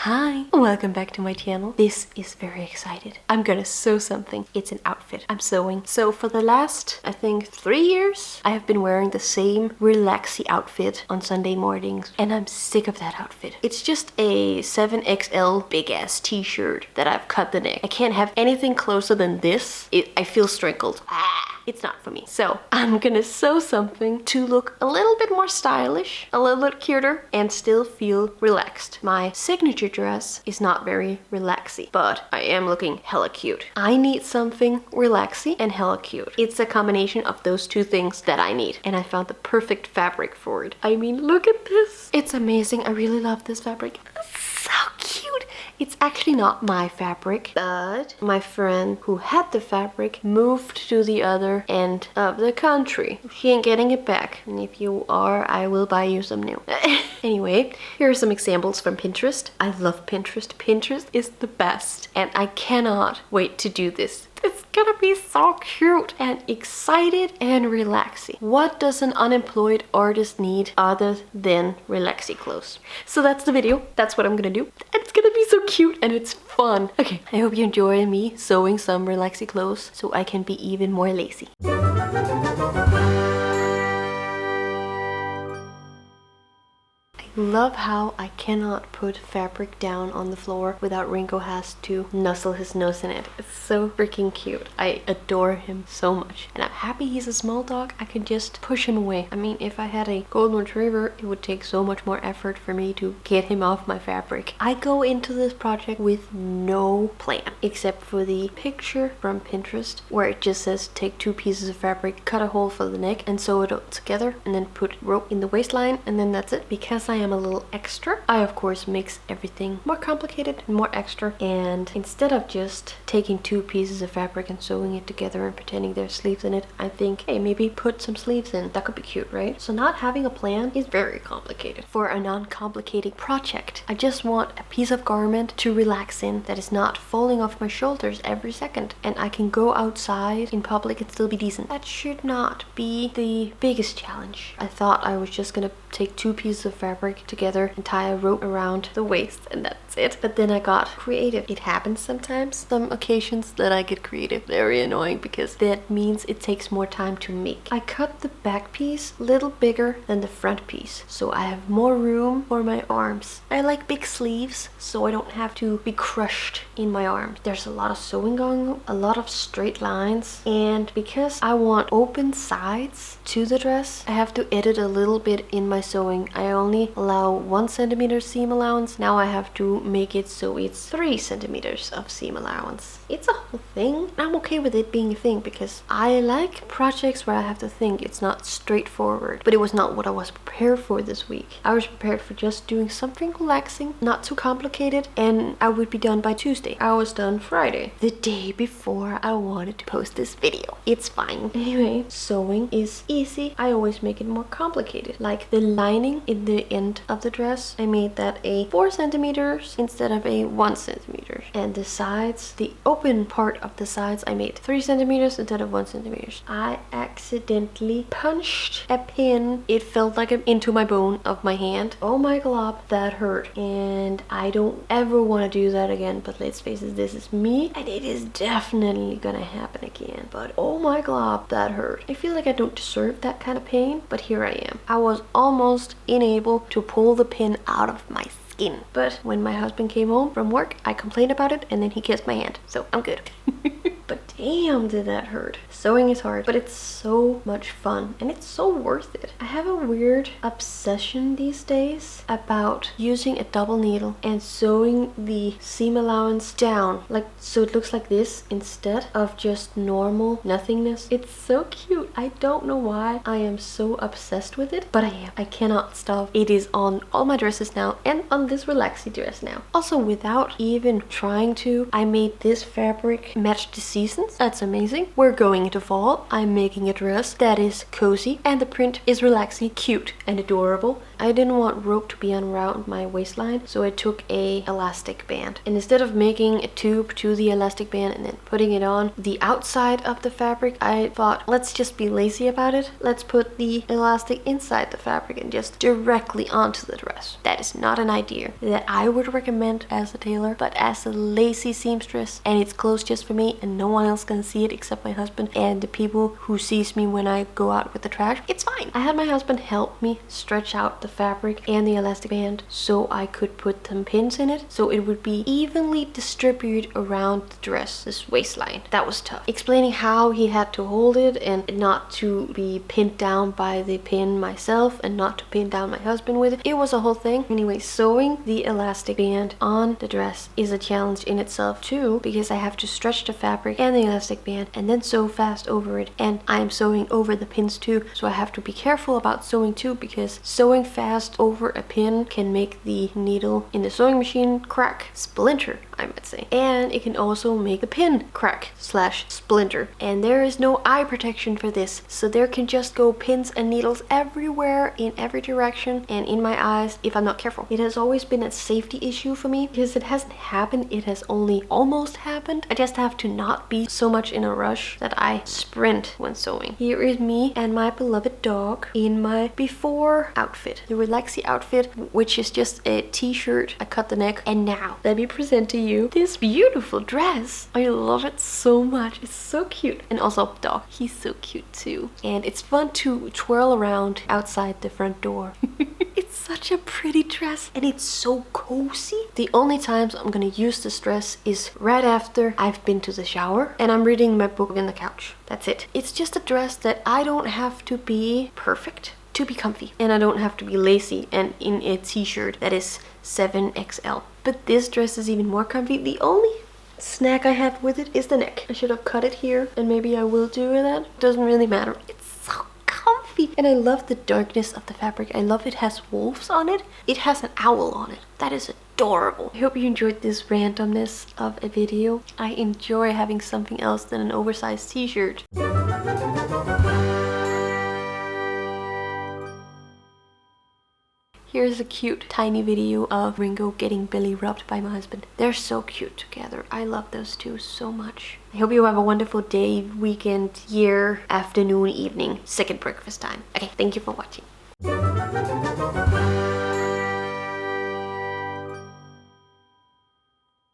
Hi, welcome back to my channel. This is very excited. I'm gonna sew something. It's an outfit I'm sewing. So for the last, I think 3 years, I have been wearing the same relaxy outfit on Sunday mornings, and I'm sick of that outfit. It's just a 7XL big ass t-shirt that I've cut the neck. I can't have anything closer than this. I feel strangled. It's not for me. So I'm gonna sew something to look a little bit more stylish, a little bit cuter, and still feel relaxed. My signature dress is not very relaxy, but I am looking hella cute. I need something relaxy and hella cute. It's a combination of those two things that I need, and I found the perfect fabric for it. I mean, look at this. It's amazing. I really love this fabric. So cute. It's actually not my fabric, but my friend who had the fabric moved to the other end of the country. She ain't getting it back, and if you are, I will buy you some new. Anyway, here are some examples from Pinterest. I love Pinterest. Pinterest is the best, and I cannot wait to do this. It's gonna be so cute and excited and relaxing. What does an unemployed artist need other than relaxy clothes? So that's the video. That's what I'm gonna do. It's gonna be so cute and it's fun. Okay, I hope you enjoy me sewing some relaxy clothes so I can be even more lazy. Love how I cannot put fabric down on the floor without Ringo has to nuzzle his nose in it. It's so freaking cute. I adore him so much. And I'm happy he's a small dog. I can just push him away. I mean, if I had a golden retriever, it would take so much more effort for me to get him off my fabric. I go into this project with no plan, except for the picture from Pinterest where it just says take 2 pieces of fabric, cut a hole for the neck and sew it all together, and then put rope in the waistline, and then that's it. Because I am a little extra, I of course makes everything more complicated and more extra, and instead of just taking 2 pieces of fabric and sewing it together and pretending there's sleeves in it, I think, hey, maybe put some sleeves in. That could be cute, right? So not having a plan is very complicated. For a non-complicated project, I just want a piece of garment to relax in that is not falling off my shoulders every second, and I can go outside in public and still be decent. That should not be the biggest challenge. I thought I was just gonna take 2 pieces of fabric together and tie a rope around the waist, and that's it. But then I got creative. It happens sometimes, some occasions, that I get creative. Very annoying, because that means it takes more time to make. I cut the back piece a little bigger than the front piece, so I have more room for my arms. I like big sleeves, so I don't have to be crushed in my arms. There's a lot of sewing going on, a lot of straight lines, and because I want open sides to the dress, I have to edit a little bit in my sewing. I only allow 1 centimeter seam allowance. Now I have to make it so it's 3 centimeters of seam allowance. It's a whole thing. I'm okay with it being a thing because I like projects where I have to think. It's not straightforward, but it was not what I was prepared for this week. I was prepared for just doing something relaxing, not too complicated, and I would be done by Tuesday. I was done Friday, the day before I wanted to post this video. It's fine. Anyway, sewing is easy. I always make it more complicated. Like the lining in the end of the dress, I made that a 4 centimeters instead of a 1 centimeter. And the sides, the open part of the sides, I made 3 centimeters instead of 1 centimeters. I accidentally punched a pin. It felt like into my bone of my hand. Oh my god, that hurt. And I don't ever want to do that again, but let's face it, this is me, and it is definitely gonna happen again. But oh my god, that hurt. I feel like I don't deserve that kind of pain, but here I am. I was almost unable to pull the pin out of my skin. But when my husband came home from work, I complained about it, and then he kissed my hand. So I'm good. But damn, did that hurt. Sewing is hard, but it's so much fun, and it's so worth it. I have a weird obsession these days about using a double needle and sewing the seam allowance down, like so it looks like this instead of just normal nothingness. It's so cute. I don't know why I am so obsessed with it, but I am. I cannot stop. It is on all my dresses now, and on this relaxy dress now. Also, without even trying to, I made this fabric match the seasons. That's amazing. We're going into fall. I'm making a dress that is cozy, and the print is relaxing, cute, and adorable. I didn't want rope to be around my waistline, so I took a elastic band. And instead of making a tube to the elastic band and then putting it on the outside of the fabric, I thought, let's just be lazy about it. Let's put the elastic inside the fabric and just directly onto the dress. That is not an idea that I would recommend as a tailor, but as a lazy seamstress, and it's clothes just for me and no one else can see it except my husband and the people who sees me when I go out with the trash, it's fine. I had my husband help me stretch out the fabric and the elastic band so I could put some pins in it so it would be evenly distributed around the dress, this waistline. That was tough. Explaining how he had to hold it and not to be pinned down by the pin myself and not to pin down my husband with it. It was a whole thing. Anyway, sewing the elastic band on the dress is a challenge in itself too, because I have to stretch the fabric and the elastic band and then sew fast over it, and I am sewing over the pins too, so I have to be careful about sewing too, because sewing fast over a pin can make the needle in the sewing machine crack, splinter I might say, and it can also make the pin crack / splinter, and there is no eye protection for this, so there can just go pins and needles everywhere in every direction and in my eyes if I'm not careful. It has always been a safety issue for me because it hasn't happened, it has only almost happened. I just have to not be so much in a rush that I sprint when sewing. Here is me and my beloved dog in my before outfit, the relaxy outfit, which is just a t-shirt. I cut the neck, and now let me present to you this beautiful dress. I love it so much. It's so cute. And also dog, he's so cute too, and it's fun to twirl around outside the front door. It's such a pretty dress and it's so cozy. The only times I'm gonna use this dress is right after I've been to the shower and I'm reading my book on the couch. That's it. It's just a dress that I don't have to be perfect to be comfy, and I don't have to be lazy and in a t-shirt that is 7XL. But this dress is even more comfy. The only snack I have with it is the neck. I should have cut it here, and maybe I will do that. Doesn't really matter. It's so comfy, and I love the darkness of the fabric. I love it has wolves on it. It has an owl on it. That is adorable. I hope you enjoyed this randomness of a video. I enjoy having something else than an oversized t-shirt. Here's a cute tiny video of Ringo getting belly rubbed by my husband. They're so cute together. I love those two so much. I hope you have a wonderful day, weekend, year, afternoon, evening, second breakfast time. Okay, thank you for watching.